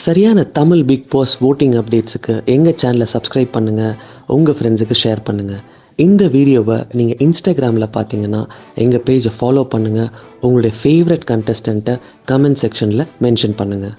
சரியான Tamil big pass voting அப்டேட்ஸுக்கு எங்கள் சேனலை சப்ஸ்கிரைப் பண்ணுங்கள், உங்கள் ஃப்ரெண்ட்ஸுக்கு ஷேர் பண்ணுங்கள். இந்த வீடியோவை நீங்கள் இன்ஸ்டாகிராமில் பார்த்தீங்கன்னா எங்கள் பேஜை ஃபாலோ பண்ணுங்கள். உங்களுடைய ஃபேவரட் கண்டஸ்டண்ட்டை கமெண்ட் செக்ஷனில் மென்ஷன் பண்ணுங்கள்.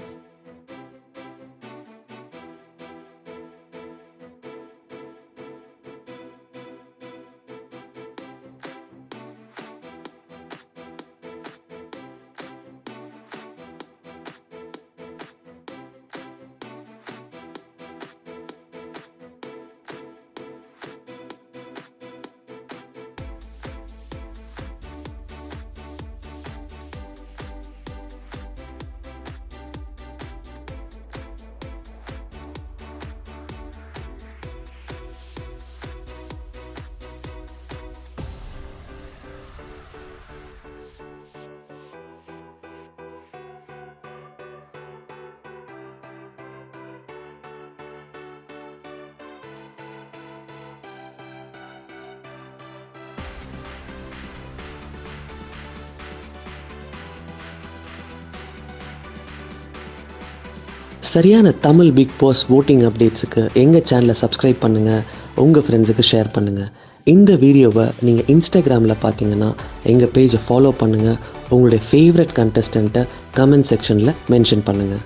சரியான தமிழ் பிக் பாஸ் ஓட்டிங் அப்டேட்ஸுக்கு எங்கள் சேனலை சப்ஸ்கிரைப் பண்ணுங்கள், உங்கள் ஃப்ரெண்ட்ஸுக்கு ஷேர் பண்ணுங்கள். இந்த வீடியோவை நீங்கள் இன்ஸ்டாகிராமில் பார்த்தீங்கன்னா எங்கள் பேஜை ஃபாலோ பண்ணுங்கள். உங்களுடைய ஃபேவரட் கண்டஸ்டண்ட்டை கமெண்ட் செக்ஷனில் மென்ஷன் பண்ணுங்கள்.